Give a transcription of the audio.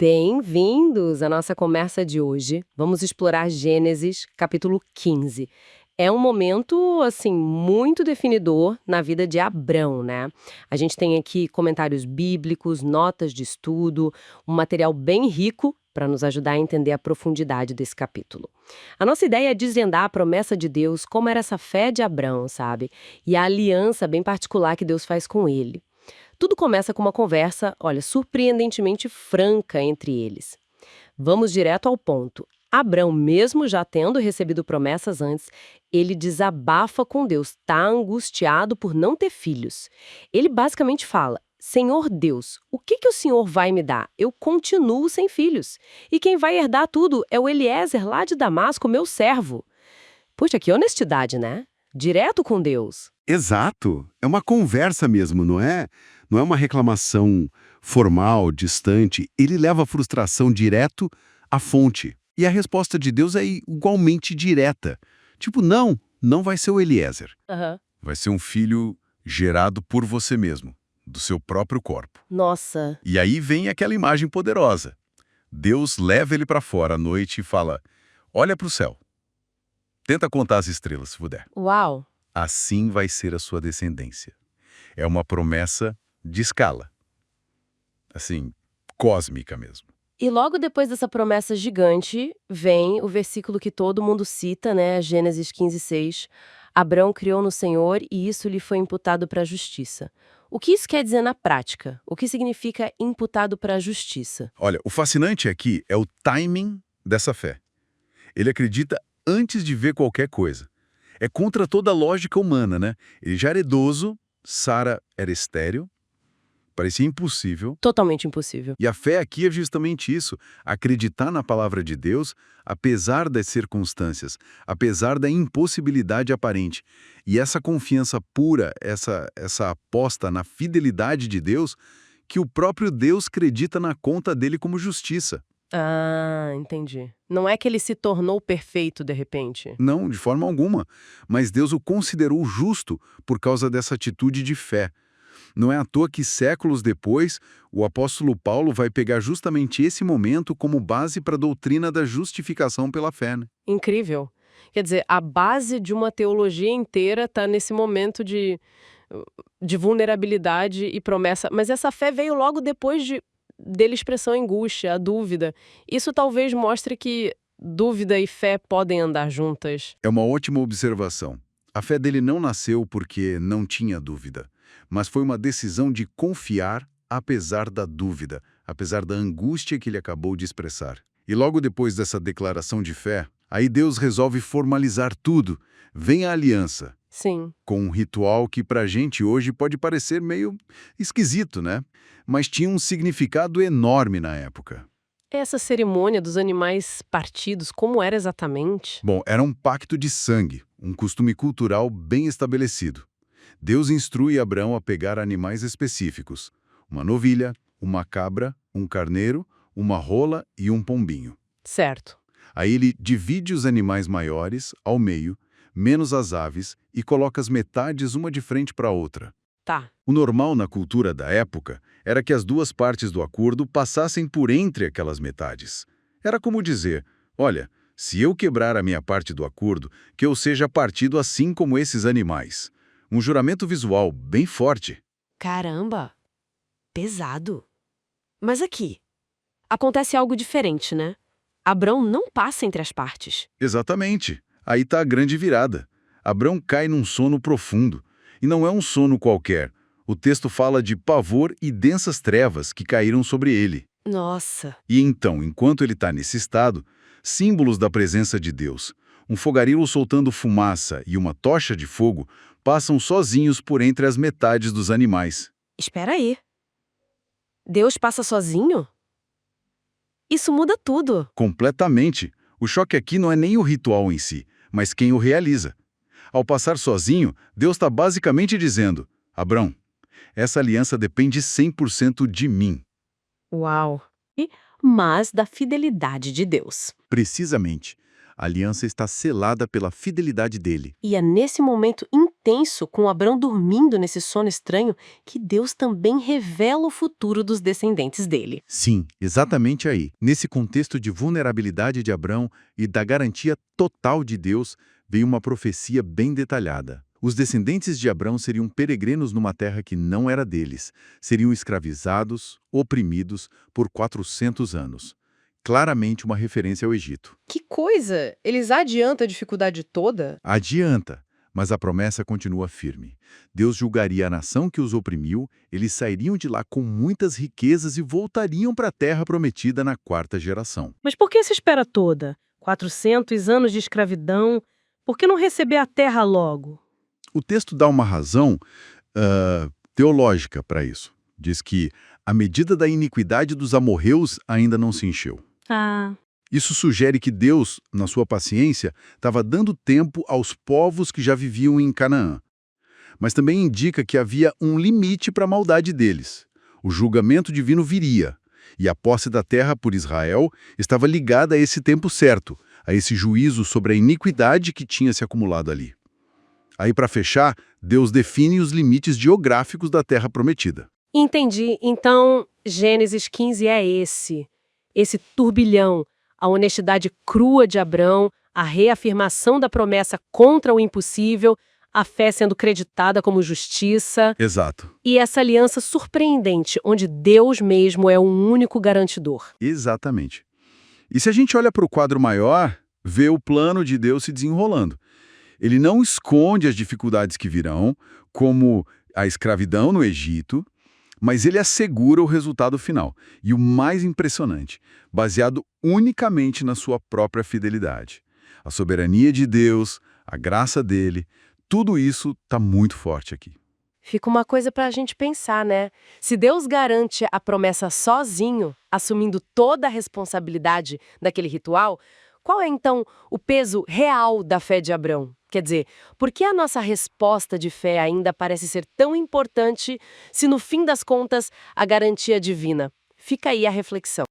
Bem-vindos à nossa conversa de hoje. Vamos explorar Gênesis, capítulo 15. É um momento, assim, muito definidor na vida de Abrão, né? A gente tem aqui comentários bíblicos, notas de estudo, um material bem rico para nos ajudar a entender a profundidade desse capítulo. A nossa ideia é desvendar a promessa de Deus, como era essa fé de Abrão, sabe? E a aliança bem particular que Deus faz com ele. Tudo começa com uma conversa, olha, surpreendentemente franca entre eles. Vamos direto ao ponto. Abrão, mesmo já tendo recebido promessas antes, ele desabafa com Deus, está angustiado por não ter filhos. Ele basicamente fala: Senhor Deus, o que o Senhor vai me dar? Eu continuo sem filhos. E quem vai herdar tudo é o Eliezer lá de Damasco, meu servo. Puxa, que honestidade, né? Direto com Deus. Exato. É uma conversa mesmo, não é? Não é uma reclamação formal, distante. Ele leva a frustração direto à fonte. E a resposta de Deus é igualmente direta. Tipo, não, não vai ser o Eliezer. Aham. Vai ser um filho gerado por você mesmo, do seu próprio corpo. Nossa. E aí vem aquela imagem poderosa. Deus leva ele para fora à noite e fala: olha para o céu. Tenta contar as estrelas, se puder. Uau. Assim vai ser a sua descendência. É uma promessa de escala. Assim, cósmica mesmo. E logo depois dessa promessa gigante, vem o versículo que todo mundo cita, né? Gênesis 15:6. Abrão criou no Senhor e isso lhe foi imputado para a justiça. O que isso quer dizer na prática? O que significa imputado para a justiça? Olha, o fascinante aqui é o timing dessa fé. Ele acredita antes de ver qualquer coisa. É contra toda a lógica humana, né? Ele já era idoso, Sara era estéril, parecia impossível. Totalmente impossível. E a fé aqui é justamente isso, acreditar na palavra de Deus, apesar das circunstâncias, apesar da impossibilidade aparente. E essa confiança pura, essa aposta na fidelidade de Deus, que o próprio Deus acredita na conta dele como justiça. Ah, entendi. Não é que ele se tornou perfeito de repente. Não, de forma alguma. Mas Deus o considerou justo por causa dessa atitude de fé. Não é à toa que séculos depois, o apóstolo Paulo vai pegar justamente esse momento como base para a doutrina da justificação pela fé, né? Incrível. Quer dizer, a base de uma teologia inteira está nesse momento de vulnerabilidade e promessa. Mas essa fé veio logo depois dele expressar a angústia, a dúvida. Isso talvez mostre que dúvida e fé podem andar juntas. É uma ótima observação. A fé dele não nasceu porque não tinha dúvida, mas foi uma decisão de confiar apesar da dúvida, apesar da angústia que ele acabou de expressar. E logo depois dessa declaração de fé, aí Deus resolve formalizar tudo. Vem a aliança, Sim. com um ritual que pra gente hoje pode parecer meio esquisito, né? Mas tinha um significado enorme na época. Essa cerimônia dos animais partidos, como era exatamente? Bom, era um pacto de sangue, um costume cultural bem estabelecido. Deus instrui Abraão a pegar animais específicos: uma novilha, uma cabra, um carneiro, uma rola e um pombinho. Certo. Aí ele divide os animais maiores ao meio, menos as aves, e coloca as metades uma de frente para a outra. Tá. O normal na cultura da época era que as duas partes do acordo passassem por entre aquelas metades. Era como dizer: olha, se eu quebrar a minha parte do acordo, que eu seja partido assim como esses animais. Um juramento visual bem forte. Caramba! Pesado. Mas aqui, acontece algo diferente, né? Abrão não passa entre as partes. Exatamente. Aí está a grande virada. Abrão cai num sono profundo. E não é um sono qualquer. O texto fala de pavor e densas trevas que caíram sobre ele. Nossa. E então, enquanto ele está nesse estado, símbolos da presença de Deus, um fogareiro soltando fumaça e uma tocha de fogo, passam sozinhos por entre as metades dos animais. Espera aí. Deus passa sozinho? Isso muda tudo. Completamente. O choque aqui não é nem o ritual em si, mas quem o realiza. Ao passar sozinho, Deus está basicamente dizendo: Abrão, essa aliança depende 100% de mim. Uau. Mas da fidelidade de Deus. Precisamente. A aliança está selada pela fidelidade dele. E é nesse momento intenso, com Abrão dormindo nesse sono estranho, que Deus também revela o futuro dos descendentes dele. Sim, exatamente aí. Nesse contexto de vulnerabilidade de Abrão e da garantia total de Deus, veio uma profecia bem detalhada. Os descendentes de Abrão seriam peregrinos numa terra que não era deles. Seriam escravizados, oprimidos, por 400 anos. Claramente uma referência ao Egito. Que coisa! Eles adiantam a dificuldade toda? Adianta, mas a promessa continua firme. Deus julgaria a nação que os oprimiu, eles sairiam de lá com muitas riquezas e voltariam para a terra prometida na 4ª geração. Mas por que essa espera toda? 400 anos de escravidão? Por que não receber a terra logo? O texto dá uma razão teológica para isso. Diz que a medida da iniquidade dos amorreus ainda não se encheu. Isso sugere que Deus, na sua paciência, estava dando tempo aos povos que já viviam em Canaã. Mas também indica que havia um limite para a maldade deles. O julgamento divino viria, e a posse da terra por Israel estava ligada a esse tempo certo, a esse juízo sobre a iniquidade que tinha se acumulado ali. Aí, para fechar, Deus define os limites geográficos da terra prometida. Entendi. Então, Gênesis 15 é esse turbilhão, a honestidade crua de Abrão, a reafirmação da promessa contra o impossível, a fé sendo creditada como justiça. Exato. E essa aliança surpreendente, onde Deus mesmo é o único garantidor. Exatamente. E se a gente olha para o quadro maior, vê o plano de Deus se desenrolando. Ele não esconde as dificuldades que virão, como a escravidão no Egito, mas ele assegura o resultado final. E o mais impressionante, baseado unicamente na sua própria fidelidade. A soberania de Deus, a graça dele, tudo isso está muito forte aqui. Fica uma coisa para a gente pensar, né? Se Deus garante a promessa sozinho, assumindo toda a responsabilidade daquele ritual, qual é então o peso real da fé de Abrão? Quer dizer, por que a nossa resposta de fé ainda parece ser tão importante se, no fim das contas, a garantia é divina? Fica aí a reflexão.